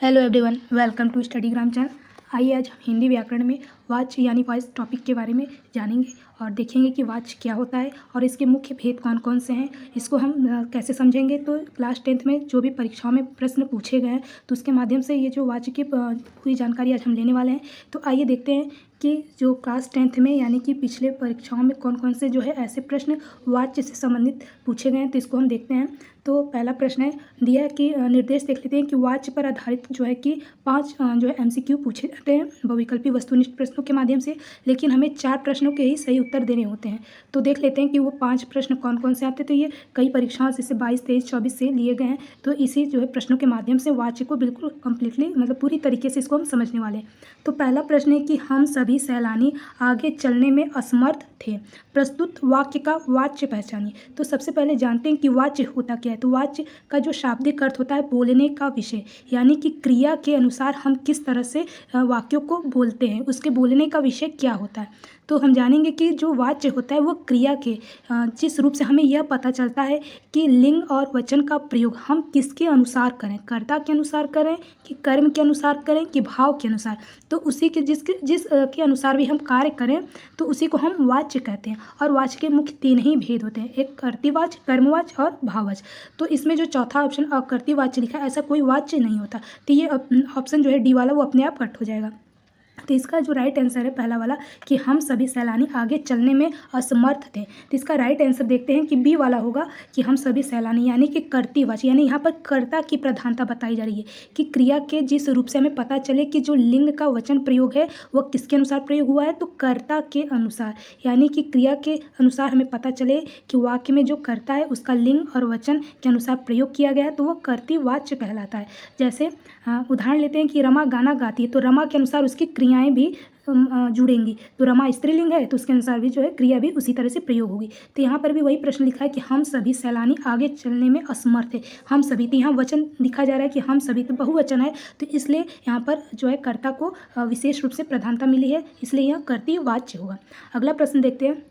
Hello everyone, welcome to Studygram channel. आइए आज हम हिंदी व्याकरण में वाच्य यानी वॉइस टॉपिक के बारे में जानेंगे और देखेंगे कि वाच्य क्या होता है और इसके मुख्य भेद कौन कौन से हैं। इसको हम कैसे समझेंगे। तो क्लास 10th में जो भी परीक्षाओं में प्रश्न पूछे गए हैं तो उसके माध्यम से ये जो वाच्य की पूरी जानकारी आज हम लेने वाले हैं। तो आइए देखते हैं कि जो क्लास 10th में यानी कि पिछले परीक्षाओं में कौन कौन से जो है ऐसे प्रश्न वाच्य से संबंधित पूछे गए हैं। तो इसको हम देखते हैं। तो पहला प्रश्न है दिया है कि निर्देश देख लेते हैं कि वाच्य पर आधारित जो है कि 5 जो है MCQ पूछे जाते हैं बहुविकल्पी वस्तुनिष्ठ प्रश्नों के माध्यम से, लेकिन हमें 4 प्रश्नों के ही सही उत्तर देने होते हैं। तो देख लेते हैं कि वो 5 प्रश्न कौन कौन से आते हैं। तो ये कई परीक्षाओं जैसे 22, 23, 24 से लिए गए हैं। तो इसी जो है प्रश्नों के माध्यम से वाच्य को बिल्कुल कम्प्लीटली मतलब पूरी तरीके से इसको हम समझने वाले हैं। तो पहला प्रश्न है कि हम सभी सैलानी आगे चलने में असमर्थ थे, प्रस्तुत वाक्य का वाच्य पहचानिए। तो सबसे पहले जानते हैं कि वाच्य होता क्या है। तो वाच्य का जो शाब्दिक अर्थ होता है बोलने का विषय, यानी कि क्रिया के अनुसार हम किस तरह से वाक्यों को बोलते हैं, उसके बोलने का विषय क्या होता है। तो हम जानेंगे कि जो वाच्य होता है वो क्रिया के जिस रूप से हमें यह पता चलता है कि लिंग और वचन का प्रयोग हम किसके अनुसार करें, कर्ता के अनुसार करें कि कर्म के अनुसार करें कि भाव के अनुसार। तो उसी के जिस के अनुसार भी हम कार्य करें तो उसी को हम वाच्य कहते हैं। और वाच्य के मुख्य 3 ही भेद होते हैं, एक कर्तृवाच्य, कर्मवाच्य और भाववाच्य। तो इसमें जो चौथा ऑप्शन अकर्तृवाच्य लिखा है, ऐसा कोई वाच्य नहीं होता। तो ये ऑप्शन जो है डी वाला वो अपने आप कट हो जाएगा। तो इसका जो राइट आंसर है पहला वाला कि हम सभी सैलानी आगे चलने में असमर्थ थे। तो इसका राइट आंसर देखते हैं कि बी वाला होगा कि हम सभी सैलानी यानी कि कर्तृवाच्य, यानी यहाँ पर कर्ता की प्रधानता बताई जा रही है कि क्रिया के जिस रूप से हमें पता चले कि जो लिंग का वचन प्रयोग है वह किसके अनुसार प्रयोग हुआ है, तो कर्ता के अनुसार, यानी कि क्रिया के अनुसार हमें पता चले कि वाक्य में जो कर्ता है उसका लिंग और वचन के अनुसार प्रयोग किया गया है तो वह कर्तृवाच्य कहलाता है। जैसे उदाहरण लेते हैं कि रमा गाना गाती है, तो रमा के अनुसार उसकी क्रियाएं भी जुड़ेंगी। तो रमा स्त्रीलिंग है तो उसके अनुसार भी जो है क्रिया भी उसी तरह से प्रयोग होगी। तो यहाँ पर भी वही प्रश्न लिखा है कि हम सभी सैलानी आगे चलने में असमर्थ है। हम सभी, तो यहाँ वचन लिखा जा रहा है कि हम सभी, तो बहुवचन है तो इसलिए यहाँ पर जो है कर्ता को विशेष रूप से प्रधानता मिली है, इसलिए यह कर्तृवाच्य होगा। अगला प्रश्न देखते हैं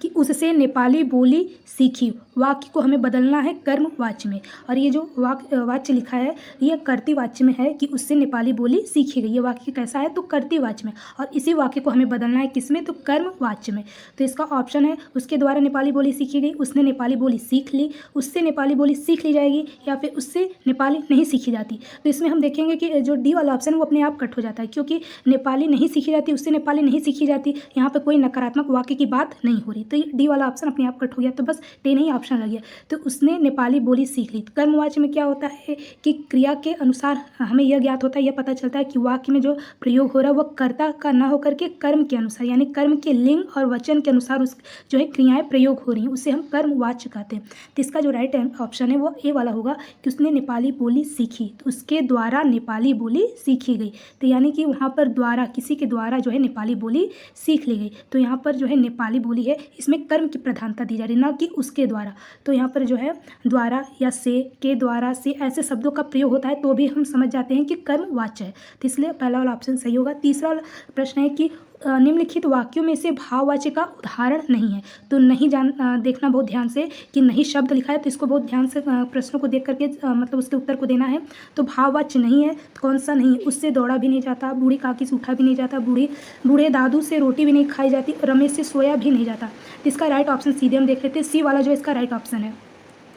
कि उससे नेपाली बोली सीखी, वाक्य को हमें बदलना है कर्म वाच्य में। और ये जो वाच्य लिखा है ये कर्तृवाच्य में है कि उससे नेपाली बोली सीखी गई। ये वाक्य कैसा है, तो कर्तृवाच्य में, और इसी वाक्य को हमें बदलना है किसमें, तो कर्म वाच्य में। तो इसका ऑप्शन है उसके द्वारा नेपाली बोली सीखी गई, उसने नेपाली बोली सीख ली, उससे नेपाली बोली सीख ली जाएगी, या फिर उससे नेपाली नहीं सीखी जाती। तो इसमें हम देखेंगे कि जो डी वाला ऑप्शन वो अपने आप कट हो जाता है, क्योंकि नेपाली नहीं सीखी जाती, उससे नेपाली नहीं सीखी जाती, यहाँ पर कोई नकारात्मक वाक्य की बात नहीं हो रही। तो ये डी वाला ऑप्शन अपने आप कट हो गया, तो बस 10 ही ऑप्शन लग गया। तो उसने नेपाली बोली सीख ली। कर्मवाच्य में क्या होता है कि क्रिया के अनुसार हमें यह ज्ञात होता है, यह पता चलता है कि वाक्य में जो प्रयोग हो रहा है वह कर्ता का न होकर के कर्म के अनुसार, यानी कर्म के लिंग और वचन के अनुसार उस जो है क्रियाएं प्रयोग हो रही हैं, उसे हम कर्मवाच्य कहते हैं। तो इसका जो राइट ऑप्शन है वो ए वाला होगा कि उसने नेपाली बोली सीखी, तो उसके द्वारा नेपाली बोली सीखी गई। तो यानी कि वहाँ पर द्वारा, किसी के द्वारा जो है नेपाली बोली सीख ली गई। तो यहाँ पर जो है नेपाली बोली है इसमें कर्म की प्रधानता दी जा रही है, ना कि उसके द्वारा। तो यहाँ पर जो है द्वारा या से, के द्वारा, से ऐसे शब्दों का प्रयोग होता है तो भी हम समझ जाते हैं कि कर्मवाच्य है। तो इसलिए पहला वाला ऑप्शन सही होगा। तीसरा प्रश्न है कि निम्नलिखित वाक्यों में से भाववाच्य का उदाहरण नहीं है। तो नहीं देखना बहुत ध्यान से कि नहीं शब्द लिखा है, तो इसको बहुत ध्यान से प्रश्नों को देख करके मतलब उसके उत्तर को देना है। तो भाववाच्य नहीं है, कौन सा नहीं है, उससे दौड़ा भी नहीं जाता, बूढ़ी काकी से उठा भी नहीं जाता, बूढ़े दादू से रोटी भी नहीं खाई जाती, रमेश से सोया भी नहीं जाता। तो इसका राइट ऑप्शन सीधे हम देख लेते हैं, सी वाला जो इसका राइट ऑप्शन है।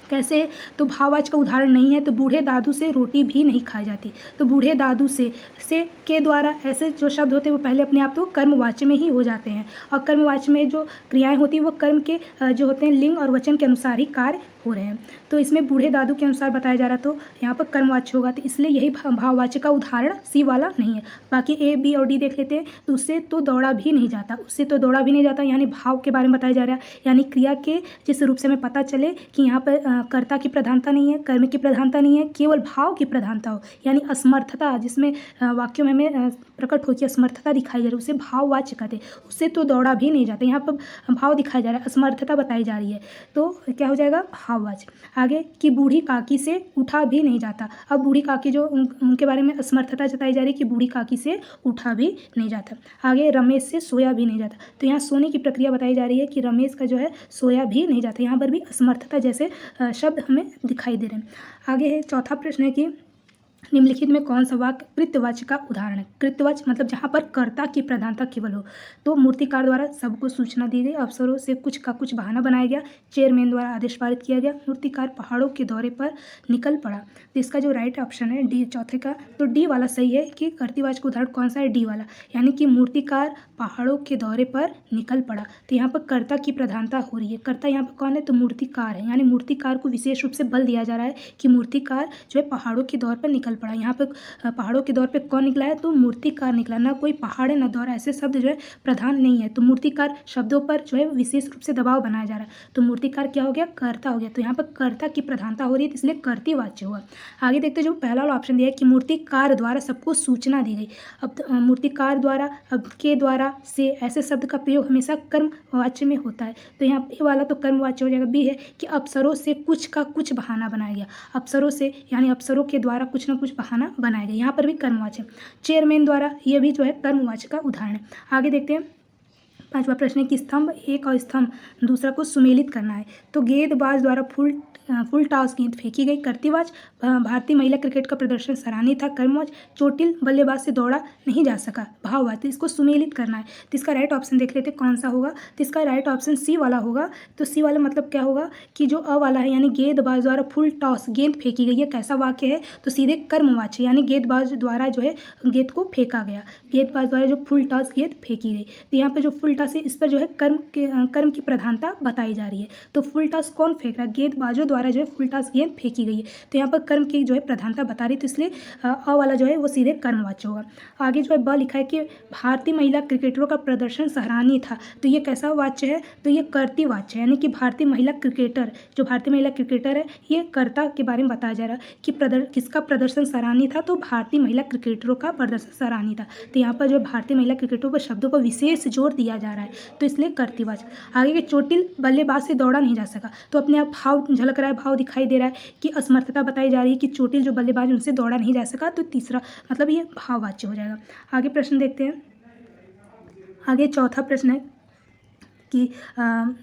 कैसे, तो भाववाच्य का उदाहरण नहीं है, तो बूढ़े दादू से रोटी भी नहीं खाई जाती। तो बूढ़े दादू से के द्वारा ऐसे जो शब्द होते हैं वो पहले अपने आप तो कर्मवाच्य में ही हो जाते हैं, और कर्मवाच्य में जो क्रियाएं होती हैं वो कर्म के जो होते हैं लिंग और वचन के अनुसार ही कार्य हो रहे हैं। तो इसमें बूढ़े दादू के अनुसार बताया जा रहा तो यहाँ पर कर्मवाच्य होगा, तो इसलिए यही भाववाच्य का उदाहरण सी वाला नहीं है। बाकी ए, बी और डी देख लेते हैं। तो उससे तो दौड़ा भी नहीं जाता, उससे तो दौड़ा भी नहीं जाता, यानी भाव के बारे में बताया जा रहा है, यानी क्रिया के जिस रूप से हमें पता चले कि यहाँ पर कर्ता की प्रधानता नहीं है, कर्म की प्रधानता नहीं है, केवल भाव की प्रधानता हो, यानी असमर्थता, जिसमें वाक्यों में हमें प्रकट होकर असमर्थता दिखाई जा रही है उसे भाववाच्य कहते हैं। उससे तो दौड़ा भी नहीं जाता, यहाँ पर भाव दिखाया जा रहा है, असमर्थता बताई जा रही है, तो क्या हो जाएगा, भाववाच्य। आगे कि बूढ़ी काकी से उठा भी नहीं जाता। अब बूढ़ी काकी जो उनके बारे में असमर्थता जताई जा रही है कि बूढ़ी काकी से उठा भी नहीं जाता। आगे रमेश से सोया भी नहीं जाता, तो यहाँ सोने की प्रक्रिया बताई जा रही है कि रमेश का जो है सोया भी नहीं जाता, यहाँ पर भी असमर्थता जैसे शब्द हमें दिखाई दे रहे हैं। आगे है चौथा प्रश्न है कि निम्नलिखित में कौन सा वाक्य कृत्यवाच्य का उदाहरण है? कृत्यवाच्य मतलब जहाँ पर कर्ता की प्रधानता केवल हो। तो मूर्तिकार द्वारा सबको सूचना दी गई, अफसरों से कुछ का कुछ बहाना बनाया गया, चेयरमैन द्वारा आदेश पारित किया गया, मूर्तिकार पहाड़ों के दौरे पर निकल पड़ा। तो इसका जो राइट ऑप्शन है डी, चौथे का, तो डी वाला सही है कि कर्तृवाच्य का उदाहरण कौन सा है? डी वाला, यानी कि मूर्तिकार पहाड़ों के दौरे पर निकल पड़ा। तो यहाँ पर कर्ता की प्रधानता हो रही है। कर्ता यहाँ पर कौन है? तो मूर्तिकार है, यानी मूर्तिकार को विशेष रूप से बल दिया जा रहा है कि मूर्तिकार जो है पहाड़ों के दौर पर निकल पड़ा। यहाँ पर पहाड़ों के दौर पे कौन निकला है? तो मूर्तिकार निकला। ना कोई पहाड़ है ना दौर, ऐसे शब्द जो है प्रधान नहीं है। तो मूर्तिकार शब्दों पर जो है विशेष रूप से दबाव बनाया जा रहा है। तो मूर्तिकार क्या हो गया? कर्ता हो गया। तो यहाँ पर कर्ता की प्रधानता हो रही है, इसलिए कर्तृवाच्य हुआ। आगे देखते जो पहला वाला ऑप्शन दिया है कि मूर्तिकार द्वारा सबको सूचना दी गई। अब मूर्तिकार द्वारा, अब के द्वारा, से, ऐसे शब्द का प्रयोग हमेशा कर्मवाच्य में होता है। तो यहाँ ए वाला तो कर्मवाच्य हो जाएगा। बी है कि अफसरों से कुछ का कुछ बहाना बनाया गया। अफसरों से यानी अफसरों के द्वारा कुछ ना कुछ बहाना बनाया गया, यहाँ पर भी कर्मवाच्य। चेयरमैन द्वारा, ये भी जो है कर्मवाच्य का उदाहरण है। आगे देखते हैं पांचवा प्रश्न है कि स्तंभ एक और स्तंभ दूसरा को सुमेलित करना है। तो गेंदबाज द्वारा फुल टॉस गेंद फेंकी गई। कर्तृवाच्य, भारतीय महिला क्रिकेट का प्रदर्शन सराहनीय था। कर्मवाच्य, चोटिल बल्लेबाज से दौड़ा नहीं जा सका। भाववाच्य, इसको सुमेलित करना है। तो इसका राइट ऑप्शन देख लेते कौन सा होगा। तो इसका राइट ऑप्शन सी वाला होगा। तो सी वाला मतलब क्या होगा कि जो अ वाला है, यानी गेंदबाज द्वारा फुल टॉस गेंद फेंकी गई है, कैसा वाक्य है? तो सीधे कर्मवाच्य, यानी गेंदबाज द्वारा जो है गेंद को फेंका गया। गेंदबाज द्वारा जो फुल टॉस गेंद फेंकी गई। तो यहाँ पे जो फुल टॉस है, इस पर जो है कर्म की प्रधानता बताई जा रही है। तो फुल टॉस कौन फेंक रहा है? गेंदबाजों द्वारा जो है फुल टॉस गेंद फेंकी गई है। तो यहाँ पर कर्म की जो है प्रधानता बता रही है, तो इसलिए अ वाला जो है वो सीधे कर्मवाच्य होगा। आगे जो है ब लिखा है कि भारतीय महिला क्रिकेटरों का प्रदर्शन सराहनीय था। तो ये कैसा वाच्य है? तो ये कर्तृवाच्य है, यानी कि भारतीय महिला क्रिकेटर, जो भारतीय महिला क्रिकेटर है, ये कर्ता के बारे में बताया जा रहा है कि किसका प्रदर्शन सराहनीय था? तो भारतीय महिला क्रिकेटरों का प्रदर्शन सराहनीय था। तो यहाँ पर जो भारतीय महिला क्रिकेटरों पर शब्दों पर विशेष जोर दिया जा रहा है, तो इसलिए कर्तृवाच्य। आगे के चोटिल बल्लेबाज से दौड़ा नहीं जा सका। तो अपने आप भाव झलक रहा है, भाव दिखाई दे रहा है कि असमर्थता बताई जा रही है कि चोटिल जो बल्लेबाज उनसे दौड़ा नहीं जा सका। तो तीसरा मतलब ये भाववाच्य हो जाएगा। आगे प्रश्न देखते हैं। आगे चौथा प्रश्न है कि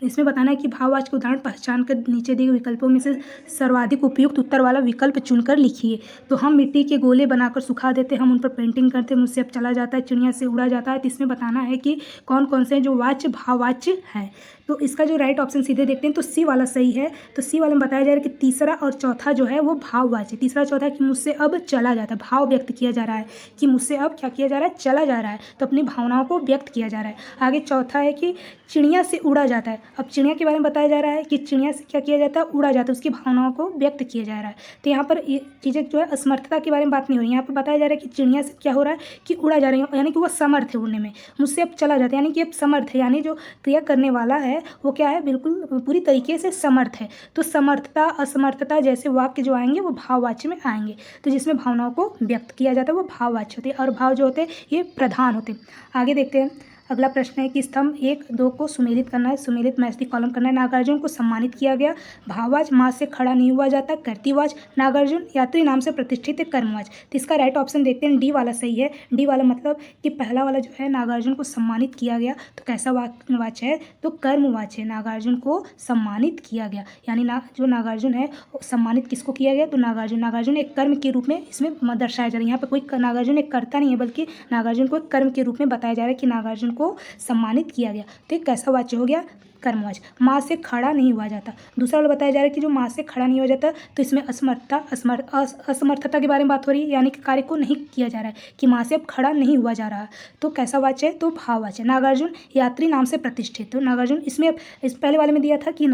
इसमें बताना है कि भाववाच्य के उदाहरण पहचान कर नीचे दिए विकल्पों में से सर्वाधिक उपयुक्त उत्तर वाला विकल्प चुनकर लिखिए। तो हम मिट्टी के गोले बनाकर सुखा देते, हम उन पर पेंटिंग करते, मुझसे अब चला जाता है, चिड़िया से उड़ा जाता है। तो इसमें बताना है कि कौन कौन से जो वाच्य भाववाच्य है। तो इसका जो राइट ऑप्शन सीधे देखते हैं तो सी वाला सही है। तो सी वाले में बताया जा रहा है कि तीसरा और चौथा जो है वो भाववाच्य। तीसरा चौथा कि मुझसे अब चला जाता है, भाव व्यक्त किया जा रहा है कि मुझसे अब क्या किया जा रहा है? चला जा रहा है। तो अपनी भावनाओं को व्यक्त किया जा रहा है। आगे चौथा है कि चिड़िया से उड़ा जाता है। अब चिड़िया के बारे में बताया जा रहा है कि चिड़िया से क्या किया जाता है? उड़ा जाता है, उसकी भावनाओं को व्यक्त किया जा रहा है। तो यहाँ पर ये चीज़ें जो है असमर्थता के बारे में बात नहीं हो रही, यहाँ पर बताया जा रहा है कि चिड़िया से क्या हो रहा है कि उड़ा जा रही है, यानी कि वो समर्थ है उड़ने में, मुझसे अब चला जाता है, यानी कि अब समर्थ है, यानी जो क्रिया करने वाला है वो क्या है? बिल्कुल पूरी तरीके से समर्थ है। तो समर्थता, असमर्थता जैसे वाक्य जो आएंगे वो भाववाच्य में आएंगे। तो जिसमें भावनाओं को व्यक्त किया जाता है वो भाववाच्य होते हैं, और भाव जो होते हैं ये प्रधान होते हैं। आगे देखते हैं। अगला प्रश्न है कि स्तंभ 1-2 को सुमेलित करना है, सुमेलित मैच दी कॉलम करना है। नागार्जुन को सम्मानित किया गया। भाववाच्य, माँ से खड़ा नहीं हुआ जाता। कर्तृवाच्य, नागार्जुन यात्री नाम से प्रतिष्ठित है। कर्मवाच्य। तो इसका राइट ऑप्शन देखते हैं, डी वाला सही है। डी वाला मतलब कि पहला वाला जो है नागार्जुन को सम्मानित किया गया, तो कैसा वाच्य है? तो कर्मवाच्य है। नागार्जुन को सम्मानित किया गया, यानी जो नागार्जुन है सम्मानित किसको किया गया? तो नागार्जुन एक कर्म के रूप में इसमें दर्शाया जा रहा है। यहाँ पर कोई नागार्जुन एक कर्ता नहीं है, बल्कि नागार्जुन को एक कर्म के रूप में बताया जा रहा है कि नागार्जुन को सम्मानित किया गया। तो एक कैसा वाच्य हो गया? कर्मवाच्य। माँ से खड़ा नहीं हुआ जाता। दूसरा वाला बताया जा रहा है कि जो माँ से खड़ा नहीं हुआ जाता, तो इसमें असमर्थता के बारे में बात हो रही है, यानी कि कार्य को नहीं किया जा रहा है कि माँ से अब खड़ा नहीं हुआ जा रहा। तो कैसा वाच्य है? तो भाववाच्य। नागार्जुन यात्री नाम से प्रतिष्ठित। तो नागार्जुन इसमें इस पहले वाले में दिया था कि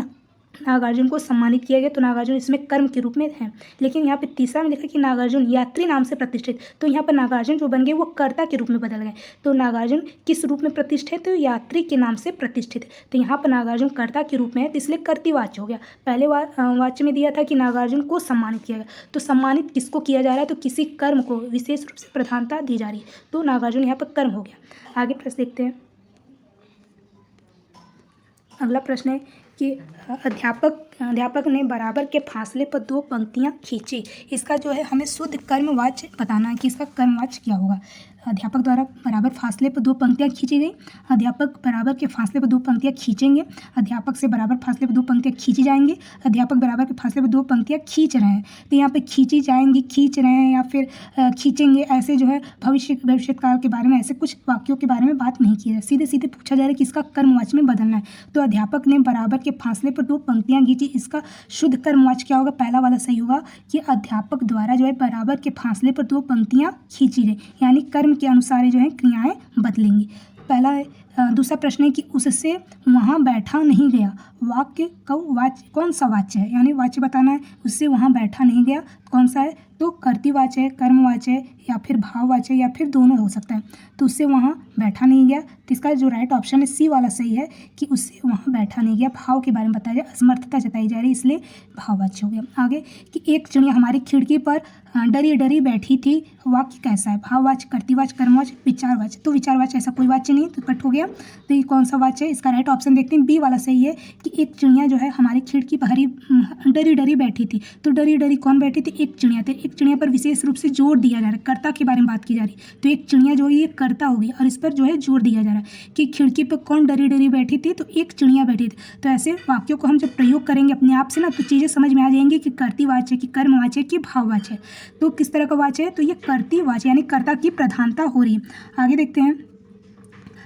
नागार्जुन को सम्मानित किया गया, तो नागार्जुन इसमें कर्म के रूप में है। लेकिन यहाँ पे तीसरा में लिखा कि नागार्जुन यात्री नाम से प्रतिष्ठित, तो यहाँ पर नागार्जुन जो बन गए वो कर्ता के रूप में बदल गए। तो नागार्जुन किस रूप में प्रतिष्ठित? तो यात्री के नाम से प्रतिष्ठित। तो यहाँ पर नागार्जुन कर्ता के रूप में है, तो इसलिए कर्तृवाच्य हो गया। पहले वाच्य में दिया था कि नागार्जुन को सम्मानित किया गया, तो सम्मानित किसको किया जा रहा है? तो किसी कर्म को विशेष रूप से प्रधानता दी जा रही है, तो नागार्जुन यहाँ पर कर्म हो गया। आगे प्रश्न देखते हैं। अगला प्रश्न है कि अध्यापक अध्यापक ने बराबर के फासले पर 2 पंक्तियाँ खींची। इसका जो है हमें शुद्ध कर्मवाच्य बताना है कि इसका कर्मवाच्य क्या होगा। अध्यापक द्वारा बराबर फासले पर 2 पंक्तियाँ खींची गई। अध्यापक बराबर के फासले पर 2 पंक्तियाँ खींचेंगे। अध्यापक से बराबर फासले पर 2 पंक्तियाँ खींची जाएंगी। अध्यापक बराबर के फासले पर 2 पंक्तियाँ खींच रहे हैं, तो यहाँ पे खींची जाएंगी, खींच रहे हैं या फिर खींचेंगे, ऐसे जो है भविष्यकाल के बारे में ऐसे कुछ वाक्यों के बारे में बात नहीं की है। सीधे सीधे पूछा जा रहा है कि इसका कर्मवाच्य में बदलना है। तो अध्यापक ने बराबर के फासले पर 2 पंक्तियाँ खींची, इसका शुद्ध कर्मवाच्य क्या होगा? पहला वाला सही होगा कि अध्यापक द्वारा जो है बराबर के फासले पर 2 पंक्तियाँ खींची गई, यानी कर्म के अनुसार जो है क्रियाएं बदलेंगी। पहला है। दूसरा प्रश्न है कि उससे वहाँ बैठा नहीं गया। वाक्य का वाच्य कौन सा वाच्य है, यानी वाच्य बताना है। उससे वहाँ बैठा नहीं गया कौन सा है? तो कर्तृवाच्य है, कर्मवाच्य है या फिर भाववाच्य है या फिर दोनों हो सकता है। तो उससे वहाँ बैठा नहीं गया, तो इसका जो राइट ऑप्शन है सी वाला सही है कि उससे वहाँ बैठा नहीं गया। भाव के बारे में बताया जाए, असमर्थता जताई जा रही है, इसलिए भाववाच्य हो गया। आगे कि एक चिड़िया हमारी खिड़की पर डरी डरी बैठी थी। वाक्य कैसा है? भाववाच्य, कर्तृवाच्य, कर्मवाच्य, विचारवाच्य। तो विचारवाच्य ऐसा कोई वाच्य नहीं, तो कट हो गया। तो ये कौन सा वाच्य है? इसका राइट ऑप्शन देखते हैं, बी वाला सही है कि एक चिड़िया जो है हमारी खिड़की पर डरी डरी बैठी थी। तो डरी डरी कौन बैठी थी? एक चिड़िया थी। एक चिड़िया पर विशेष रूप से जोर दिया जा रहा है, कर्ता के बारे में बात की जा रही है। तो एक चिड़िया जो है ये कर्ता होगी और इस पर जो है जोर दिया जा रहा है कि खिड़की पर कौन डरी डरी बैठी थी? तो एक चिड़िया बैठी थी। तो ऐसे वाक्यों को हम जब प्रयोग करेंगे अपने आप से ना, तो चीज़ें समझ में आ जाएंगी कि कर्तृवाच्य, कि कर्मवाच्य, कि भाववाच्य। तो किस तरह का वाच्य है? तो ये कर्तृवाच्य यानी कर्ता की प्रधानता हो रही है। आगे देखते हैं।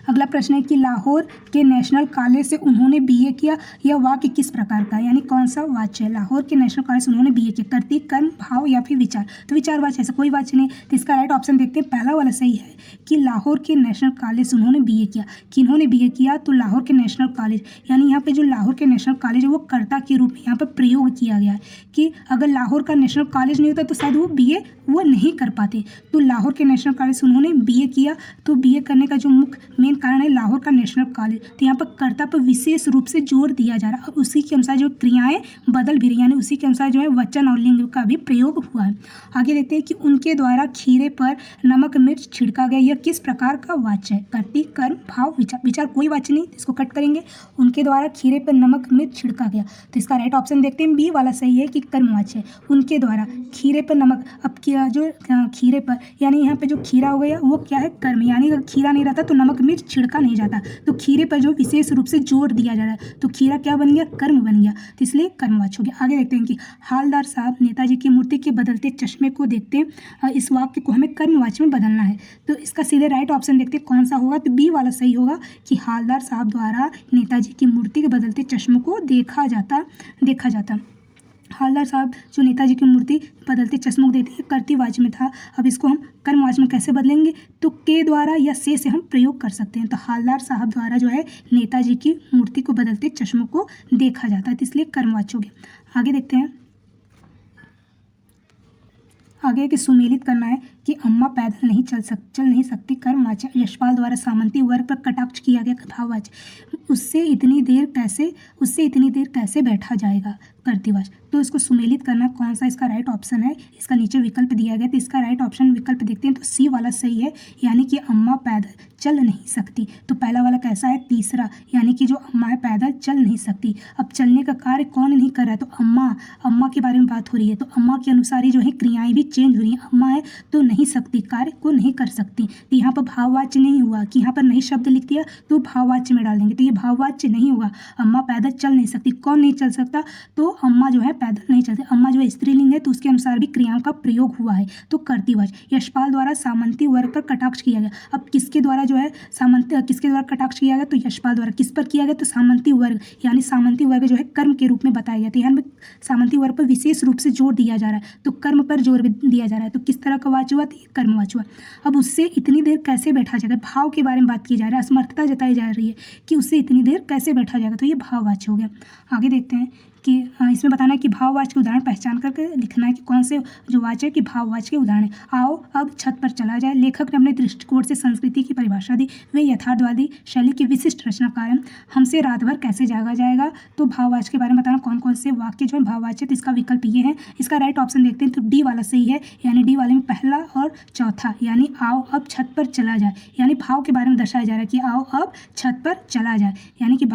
अगला प्रश्न है कि लाहौर के नेशनल कॉलेज से उन्होंने बीए किया। यह वाक्य किस प्रकार का है, यानी कौन सा वाच्य है? लाहौर के नेशनल कॉलेज से उन्होंने बीए किया। कर्तृ, कर्म, भाव या फिर विचार। तो विचारवाच्य, ऐसा कोई वाच्य नहीं। तो इसका राइट ऑप्शन देखते हैं, पहला वाला सही है कि लाहौर के नेशनल कॉलेज से उन्होंने बीए किया। किन्होंने बीए किया? तो लाहौर के नेशनल कॉलेज, यानी यहाँ पे जो लाहौर के नेशनल कॉलेज है वो कर्ता के रूप में यहाँ पर प्रयोग किया गया है कि अगर लाहौर का नेशनल कॉलेज नहीं होता तो शायद वो बीए वो नहीं कर पाते। तो लाहौर के नेशनल कॉलेज से उन्होंने बीए किया। तो बीए करने का जो मुख्य मेन कारण है लाहौर का नेशनल कॉलेज। तो यहाँ पर कर्ता पर विशेष रूप से जोर दिया जा रहा है और उसी के अनुसार जो क्रियाएं बदल भी रही, यानी उसी के अनुसार जो है वचन और लिंग का भी प्रयोग हुआ है। आगे देखते हैं कि उनके द्वारा खीरे पर नमक मिर्च छिड़का गया। यह किस प्रकार का वाच्य है? कर्तृ, कर्म, भाव, विचार। विचार कोई वाच्य नहीं, इसको कट करेंगे। उनके द्वारा खीरे पर नमक मिर्च छिड़का गया। तो इसका राइट ऑप्शन देखते हैं, बी वाला सही है कि कर्मवाच्य है। उनके द्वारा खीरे पर नमक, अब जो खीरे पर यानी यहाँ पे जो खीरा हो गया वो क्या है? कर्म, यानी अगर खीरा नहीं रहता तो नमक मिर्च छिड़का नहीं जाता। तो खीरे पर जो विशेष रूप से जोर दिया जा रहा है, तो खीरा क्या बन गया? कर्म बन गया। तो इसलिए कर्मवाच्य हो गया। आगे देखते हैं कि हालदार साहब नेताजी की मूर्ति के बदलते चश्मे को देखते हैं। इस वाक्य को हमें कर्मवाच्य में बदलना है। तो इसका सीधे राइट ऑप्शन देखते हैं कौन सा होगा। तो बी वाला सही होगा कि हालदार साहब द्वारा नेताजी की मूर्ति के बदलते चश्मों को देखा जाता। हालदार साहब जो नेताजी की मूर्ति बदलते चश्मों को देखते हैं, कर्तृवाच्य में था। अब इसको हम कर्मवाच्य में कैसे बदलेंगे? तो के द्वारा या से हम प्रयोग कर सकते हैं। तो हालदार साहब द्वारा जो है नेताजी की मूर्ति को बदलते चश्मों को देखा जाता है, तो इसलिए कर्मवाच्य हो गया। आगे देखते हैं। आगे कि सुमेलित करना है कि अम्मा पैदल नहीं चल नहीं सकती। कर्मवाच्य। यशपाल द्वारा सामंती वर्ग पर कटाक्ष किया गया। भाववाच्य। उससे इतनी देर कैसे बैठा जाएगा? कर्तृवाच्य। तो इसको सुमेलित करना कौन सा इसका राइट ऑप्शन है? इसका नीचे विकल्प दिया गया, तो इसका राइट ऑप्शन विकल्प देखते हैं तो सी वाला सही है, यानी कि अम्मा पैदल चल नहीं सकती। तो पहला वाला कैसा है? तीसरा, यानी कि जो अम्मा है पैदल चल नहीं सकती। अब चलने का कार्य कौन नहीं कर रहा है? तो अम्मा के बारे में बात हो रही है। तो अम्मा के अनुसार ही जो है क्रियाएं भी चेंज हो रही हैं। अम्मा है तो नहीं सकती, कार्य को नहीं कर सकती। तो यहाँ पर भाववाच्य नहीं हुआ कि यहाँ पर नहीं शब्द लिख दिया तो भाववाच्य में डाल देंगे, तो ये भाववाच्य नहीं होगा। अम्मा पैदल चल नहीं सकती, कौन नहीं चल सकता? तो अम्मा जो है पैदल नहीं चलती। अम्मा जो है स्त्रीलिंग है तो उसके अनुसार भी क्रियाओं का प्रयोग हुआ है, तो कर्तृवाच्य। यशपाल द्वारा सामंती वर्ग पर कटाक्ष किया गया। अब किसके द्वारा जो है किसके द्वारा कटाक्ष किया गया? तो यशपाल द्वारा। किस पर किया गया? तो सामंती वर्ग, यानी सामंती वर्ग जो है कर्म के रूप में बताया गया। तो यहाँ सामंती वर्ग पर विशेष रूप से जोर दिया जा रहा है, तो कर्म पर जोर दिया जा रहा है। तो किस तरह का वाच्य हुआ? तो कर्मवाच्य हुआ। अब उससे इतनी देर कैसे बैठा जाएगा? भाव के बारे में बात की जा रही है, असमर्थता जताई जा रही है कि उससे इतनी देर कैसे बैठा जाएगा, तो ये भाववाच्य हो गया। आगे देखते हैं कि इसमें बताना है कि भाववाच्य के उदाहरण पहचान करके लिखना है कि कौन से जो वाच्य है कि भाववाच्य के उदाहरण है। आओ अब छत पर चला जाए। लेखक ने अपने दृष्टिकोण से संस्कृति की परिभाषा दी। वे यथार्थवादी शैली के विशिष्ट रचनाकार हैं। हमसे रात भर कैसे जागा जाएगा? तो भाववाच्य के बारे में बताना कौन कौन से वाक्य जो है भाववाच्य, तो इसका विकल्प ये है। इसका राइट ऑप्शन देखते हैं तो डी वाला सही है, यानी डी वाले में पहला और चौथा, यानी आओ अब छत पर चला जाए, यानी भाव के बारे में दर्शाया जा रहा है कि आओ अब छत पर चला जाए, यानी कि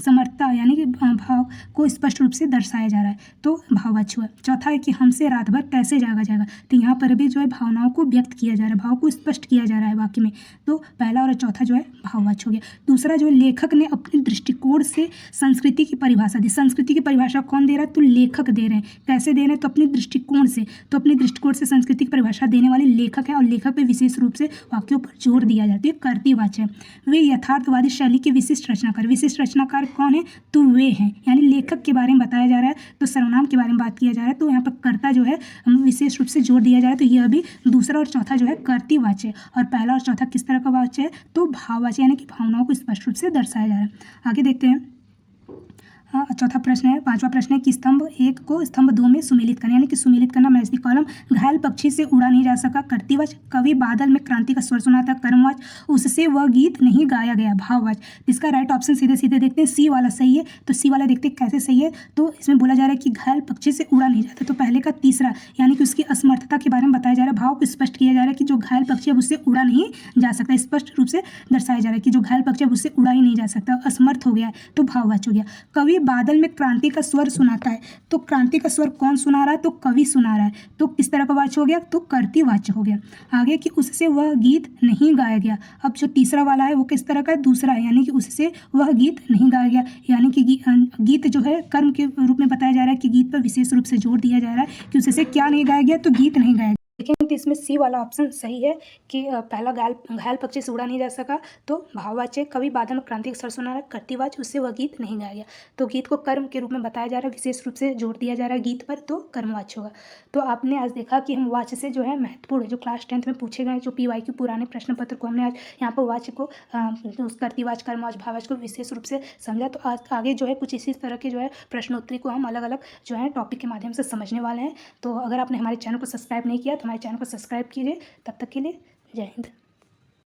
समर्थता यानी कि भाव को स्पष्ट रूप से दर्शाया जा रहा है तो भाववाच्य हुआ। चौथा है कि हमसे रात भर कैसे जागा जाएगा, तो यहाँ पर भी जो है भावनाओं को व्यक्त किया जा रहा है, भाव को स्पष्ट किया जा रहा है वाक्य में, तो पहला और चौथा जो है भाववाच्य हो गया। दूसरा जो है लेखक ने अपने दृष्टिकोण से संस्कृति की परिभाषा दी। संस्कृति की परिभाषा कौन दे रहा है, तो लेखक दे रहे हैं। कैसे दे रहे हैं, तो अपने दृष्टिकोण से, तो अपने दृष्टिकोण से संस्कृति की परिभाषा देने वाले लेखक हैं और लेखक पे विशेष रूप से वाक्यों पर जोर दिया जाता है। कर्तृवाच्य है, वे यथार्थवादी शैली के विशिष्ट रचनाकार। विशिष्ट रचनाकार कौन है, तो वे हैं, यानी लेखक के बारे में बताया जा रहा है, तो सर्वनाम के बारे में बात किया जा रहा है, तो यहाँ पर कर्ता जो है विशेष रूप से जोर दिया जा रहा है, तो यह भी दूसरा और चौथा जो है कर्तृवाच्य है, और पहला और चौथा किस तरह का वाच्य है, तो भाववाच्य, यानी कि भावनाओं को स्पष्ट रूप से दर्शाया जा रहा है। आगे देखते हैं। चौथा प्रश्न है, पांचवा प्रश्न है कि स्तंभ 1 को स्तंभ 2 में सुमेलित करना, यानी कि सुमेलित करना। मैच दी कॉलम, घायल पक्षी से उड़ा नहीं जा सका, कर्तृवाच्य। कवि बादल में क्रांति का स्वर सुना था, कर्मवाच्य। उससे वह गीत नहीं गाया गया, भाववाच्य। इसका राइट ऑप्शन सीधे सीधे देखते हैं, सी वाला सही है। तो सी वाला देखते हैं कैसे सही है, तो इसमें बोला जा रहा है कि घायल पक्षी से उड़ा नहीं जाता, तो पहले का तीसरा, यानी कि उसकी असमर्थता के बारे में बताया जा रहा है, भाव को स्पष्ट किया जा रहा है कि जो घायल पक्षी है उससे उड़ा नहीं जा सकता, स्पष्ट रूप से दर्शाया जा रहा है कि जो घायल पक्षी है उससे उड़ा ही नहीं जा सकता, असमर्थ हो गया है, तो भाववाच्य हो गया। कवि बादल में क्रांति का स्वर सुनाता है, तो क्रांति का स्वर कौन सुना रहा है, तो कवि सुना रहा है, तो किस तरह का वाच्य हो गया, तो कर्तृवाच्य हो गया। आगे कि उससे वह गीत नहीं गाया गया। अब जो तीसरा वाला है वो किस तरह का है, दूसरा है, यानी कि उससे वह गीत नहीं गाया गया, यानी कि गीत जो है कर्म के रूप में बताया जा रहा है कि गीत पर विशेष रूप से जोर दिया जा रहा है कि उससे क्या नहीं गाया गया, तो गीत नहीं गाया गया। देखें तो इसमें सी वाला ऑप्शन सही है कि पहला घायल पक्षी से उड़ा नहीं जा सका, तो भाववाच्य। कवि बादल में क्रांति का स्वर सुना रहा है, कर्तृवाच्य, उससे वह गीत नहीं गाया गया, तो गीत को कर्म के रूप में बताया जा रहा है, विशेष रूप से जोर दिया जा रहा है गीत पर, तो कर्मवाच्य होगा। तो आपने आज देखा कि हम वाच्य से जो है महत्वपूर्ण जो क्लास 10th में पूछे गए जो PYQ पुराने प्रश्न पत्र को हमने आज यहाँ पर वाच्य को कर्तृवाच्य, कर्मवाच्य, भाववाच्य को विशेष रूप से समझा। तो आज आगे जो है कुछ इसी तरह के जो है प्रश्नोत्तरी को हम अलग अलग जो है टॉपिक के माध्यम से समझने वाले हैं। तो अगर आपने हमारे चैनल को सब्सक्राइब नहीं किया तो हमारे चैनल को सब्सक्राइब कीजिए। तब तक के लिए जय हिंद।